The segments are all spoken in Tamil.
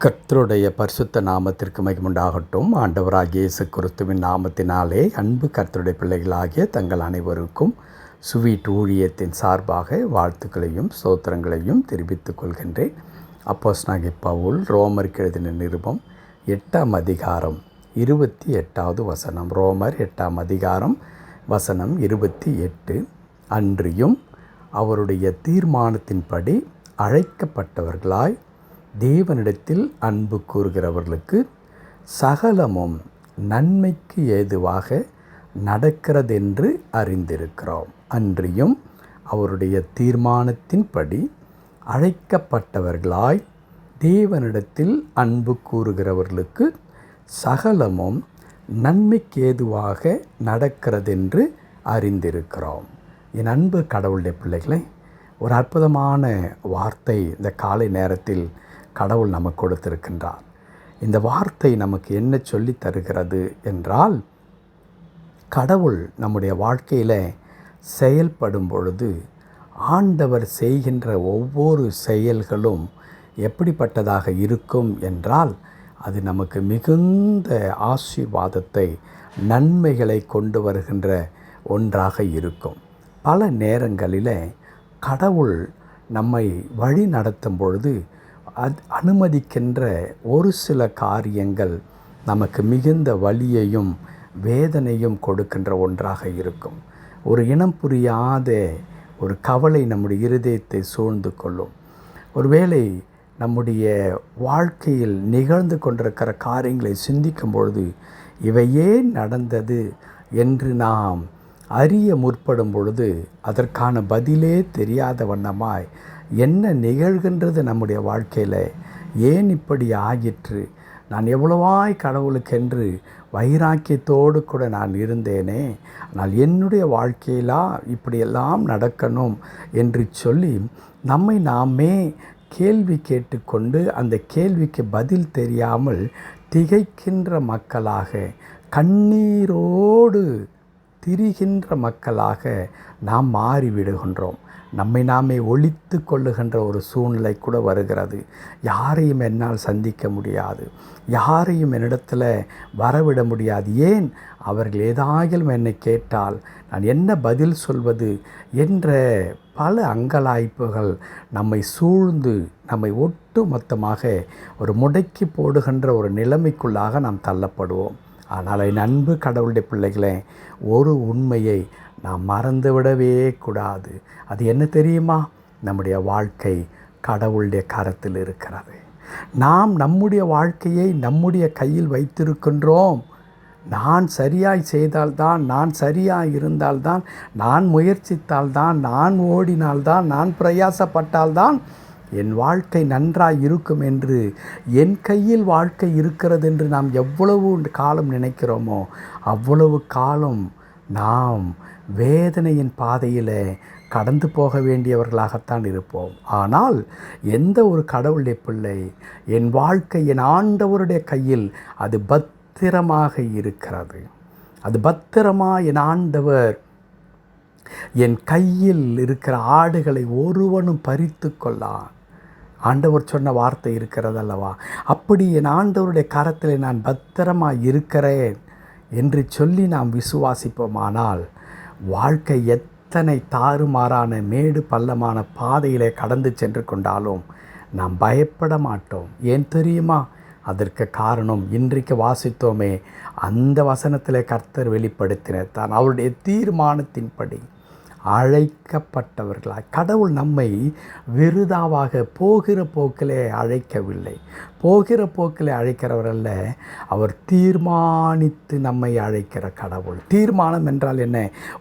கர்த்தருடைய பரிசுத்த நாமத்திற்கு மகிமுண்டாகட்டும். ஆண்டவராகிய இயேசு கிறிஸ்துவின் நாமத்தினாலே அன்பு கர்த்தருடைய பிள்ளைகளாகிய தங்கள் அனைவருக்கும் ஸ்வீட் ஊழியத்தின் சார்பாக வாழ்த்துக்களையும் ஸ்தோத்திரங்களையும் தெரிவித்துக் கொள்கின்றேன். அப்போஸ்தலனாகிய பவுல் ரோமருக்கு எழுதின நிருபம் 8ஆம் அதிகாரம் 28வது வசனம். ரோமர் 8ஆம் அதிகாரம் வசனம் 28. அன்றியும் அவருடைய தீர்மானத்தின்படி அழைக்கப்பட்டவர்களாய் தேவனிடத்தில் அன்பு கூறுகிறவர்களுக்கு சகலமும் நன்மைக்கு ஏதுவாக நடக்கிறதென்று அறிந்திருக்கிறோம். அன்றியும் அவருடைய தீர்மானத்தின்படி அழைக்கப்பட்டவர்களாய் தேவனிடத்தில் அன்பு கூறுகிறவர்களுக்கு சகலமும் நன்மைக்கு ஏதுவாக நடக்கிறதென்று அறிந்திருக்கிறோம். என் அன்பு கடவுளுடைய பிள்ளைகளை, ஒரு அற்புதமான வார்த்தை இந்த காலை நேரத்தில் கடவுள் நமக்கு கொடுத்திருக்கின்றார். இந்த வார்த்தை நமக்கு என்ன சொல்லி தருகிறது என்றால், கடவுள் நம்முடைய வாழ்க்கையில் செயல்படும் பொழுது ஆண்டவர் செய்கின்ற ஒவ்வொரு செயல்களும் எப்படிப்பட்டதாக இருக்கும் என்றால், அது நமக்கு மிகுந்த ஆசீர்வாதத்தை நன்மைகளை கொண்டு வருகின்ற ஒன்றாக இருக்கும். பல நேரங்களில் கடவுள் நம்மை வழி நடத்தும் பொழுது அனுமதிக்கின்ற ஒரு சில காரியங்கள் நமக்கு மிகுந்த வலியையும் வேதனையும் கொடுக்கின்ற ஒன்றாக இருக்கும். ஒரு இனம் புரியாத ஒரு கவலை நம்முடைய இருதயத்தை சூழ்ந்து கொள்ளும். ஒருவேளை நம்முடைய வாழ்க்கையில் நிகழ்ந்து கொண்டிருக்கிற காரியங்களை சிந்திக்கும் பொழுது இவை ஏன் நடந்தது என்று நாம் அறிய முற்படும் பொழுது அதற்கான பதிலே தெரியாத வண்ணமாய் என்ன நிகழ்கின்றது நம்முடைய வாழ்க்கையில், ஏன் இப்படி ஆகிற்று, நான் எவ்வளவாய் கடவுளுக்கென்று வைராக்கியத்தோடு கூட நான் இருந்தேனே, ஆனால் என்னுடைய வாழ்க்கையிலா இப்படியெல்லாம் நடக்கணும் என்று சொல்லி நம்மை நாமே கேள்வி கேட்டுக்கொண்டு அந்த கேள்விக்கு பதில் தெரியாமல் திகைக்கின்ற மக்களாக, கண்ணீரோடு திரிகின்ற மக்களாக நாம் மாறிவிடுகின்றோம். நம்மை நாமே ஒழித்து கொள்ளுகின்ற ஒரு சூழ்நிலை கூட வருகிறது. யாரையும் என்னால் சந்திக்க முடியாது, யாரையும் என்னிடத்தில் வரவிட முடியாது. ஏன், அவர்கள் ஏதாகிலும் என்னை கேட்டால் நான் என்ன பதில் சொல்வது என்ற பல அங்கலாய்ப்புகள் நம்மை சூழ்ந்து நம்மை ஒட்டு மொத்தமாக ஒரு முடக்கி போடுகின்ற ஒரு நிலைமைக்குள்ளாக நாம் தள்ளப்படுவோம். ஆனால் என் அன்பு கடவுளுடைய பிள்ளைகளே, ஒரு உண்மையை நாம் மறந்துவிடவே கூடாது. அது என்ன தெரியுமா? நம்முடைய வாழ்க்கை கடவுளுடைய கரத்தில் இருக்கிறது. நாம் நம்முடைய வாழ்க்கையை நம்முடைய கையில் வைத்திருக்கின்றோம். நான் சரியாய் செய்தால்தான், நான் சரியாய் இருந்தால்தான், நான் முயற்சித்தால்தான், நான் ஓடினால்தான், நான் பிரயாசப்பட்டால்தான் என் வாழ்க்கை நன்றாய் இருக்கும் என்று, என் கையில் வாழ்க்கை இருக்கிறது என்று நாம் எவ்வளவு காலம் நினைக்கிறோமோ அவ்வளவு காலம் நாம் வேதனையின் பாதையில் கடந்து போக வேண்டியவர்களாகத்தான் இருப்போம். ஆனால் எந்த ஒரு கடவுளுடைய பிள்ளை, என் வாழ்க்கை என் ஆண்டவருடைய கையில் அது பத்திரமாக இருக்கிறது, அது பத்திரமாக என் ஆண்டவர் என் கையில் இருக்கிற ஆடுகளை ஒருவனும் பறித்து கொள்ளான். ஆண்டவர் சொன்ன வார்த்தை இருக்கிறது அல்லவா? அப்படி என் ஆண்டவருடைய கரத்தில் நான் பத்திரமாக இருக்கிறேன் என்று சொல்லி நாம் விசுவாசிப்போமானால், வாழ்க்கை எத்தனை தாறுமாறான மேடு பள்ளமான பாதையிலே கடந்து சென்று கொண்டாலும் நாம் பயப்பட மாட்டோம். ஏன் தெரியுமா? அதற்கு காரணம் இன்றைக்கு வாசித்தோமே, அந்த வசனத்திலே கர்த்தர் வெளிப்படுத்தினார் தான். அவருடைய தீர்மானத்தின்படி அழைக்கப்பட்டவர்களாய், கடவுள் நம்மை விருதாவாக போகிற போக்கிலே அழைக்கவில்லை. போகிற போக்கிலே அழைக்கிறவர் அல்ல, அவர் தீர்மானித்து நம்மை அழைக்கிற கடவுள். தீர்மானம் என்றால் என்ன?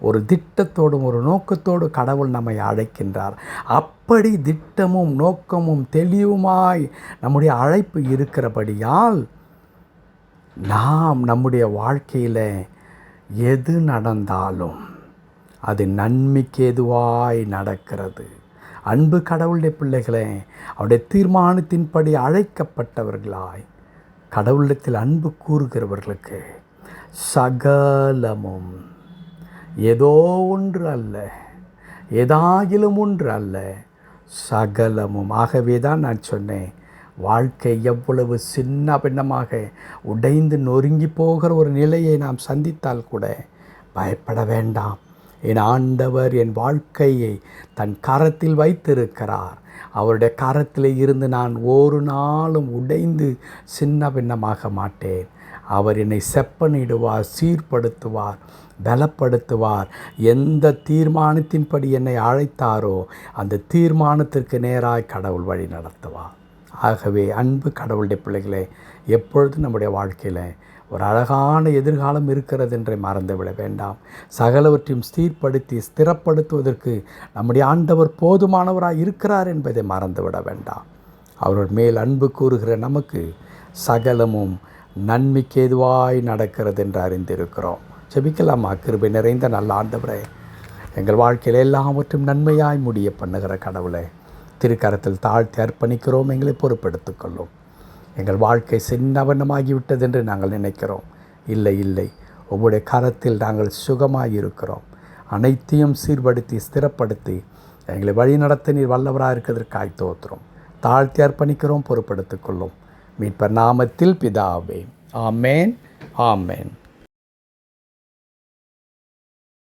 ஒரு திட்டத்தோடும் ஒரு நோக்கத்தோடு கடவுள் நம்மை அழைக்கின்றார். அப்படி திட்டமும் நோக்கமும் தெளிவுமாய் நம்முடைய அழைப்பு இருக்கிறபடியால் நாம் நம்முடைய வாழ்க்கையில் எது நடந்தாலும் அது நன்மைக்கு ஏதுவாய் நடக்கிறது. அன்பு கடவுளுடைய பிள்ளைகளே, அவருடைய தீர்மானத்தின்படி அழைக்கப்பட்டவர்களாய் கடவுளத்தில் அன்பு கூறுகிறவர்களுக்கு சகலமும், ஏதோ ஒன்று அல்ல, ஏதாகிலும் ஒன்று அல்ல, சகலமும். ஆகவே தான் நான் சொன்னேன், வாழ்க்கை எவ்வளவு சின்ன பின்னமாக உடைந்து நொறுங்கி போகிற ஒரு நிலையை நாம் சந்தித்தால் கூட பயப்பட வேண்டாம். என் ஆண்டவர் என் வாழ்க்கையை தன் கரத்தில் வைத்திருக்கிறார். அவருடைய கரத்தில் இருந்து நான் ஒரு நாளும் உடைந்து சின்ன பின்னமாக மாட்டேன். அவர் என்னை செப்பனிடுவார், சீர்படுத்துவார், பலப்படுத்துவார். எந்த தீர்மானத்தின்படி என்னை அழைத்தாரோ அந்த தீர்மானத்திற்கு நேராக கடவுள் வழி நடத்துவார். ஆகவே அன்பு கடவுளுடைய பிள்ளைகளே, எப்பொழுதும் நம்முடைய வாழ்க்கையில் ஒரு அழகான எதிர்காலம் இருக்கிறது என்றை மறந்துவிட வேண்டாம். சகலவற்றையும் ஸ்திரப்படுத்துவதற்கு நம்முடைய ஆண்டவர் போதுமானவராக இருக்கிறார் என்பதை மறந்துவிட வேண்டாம். அவர்கள் மேல் அன்பு கூறுகிற நமக்கு சகலமும் நன்மைக்கு ஏதுவாய் நடக்கிறது என்று அறிந்திருக்கிறோம். ஜெபிக்கலாமா? கிருபை நிறைந்த நல்ல ஆண்டவரே, எங்கள் வாழ்க்கையில் எல்லாவற்றும் நன்மையாய் முடிய பண்ணுகிற கடவுளே, திருக்கரத்தில் தாழ்த்தி அர்ப்பணிக்கிறோம். எங்களை பொறுப்பெடுத்துக் கொள்ளும். எங்கள் வாழ்க்கை சின்னவண்ணமாகிவிட்டது என்று நாங்கள் நினைக்கிறோம். இல்லை இல்லை, உங்களுடைய கரத்தில் நாங்கள் சுகமாயிருக்கிறோம். அனைத்தையும் சீர்படுத்தி ஸ்திரப்படுத்தி எங்களை வழி நடத்த நீர் வல்லவராக இருக்கிறதற்காய் தோற்றுறோம். தாழ்த்தி அர்ப்பணிக்கிறோம். பொறுப்பெடுத்துக் கொள்ளும். மீட்பர் நாமத்தில் பிதாவே. ஆமேன், ஆமேன்.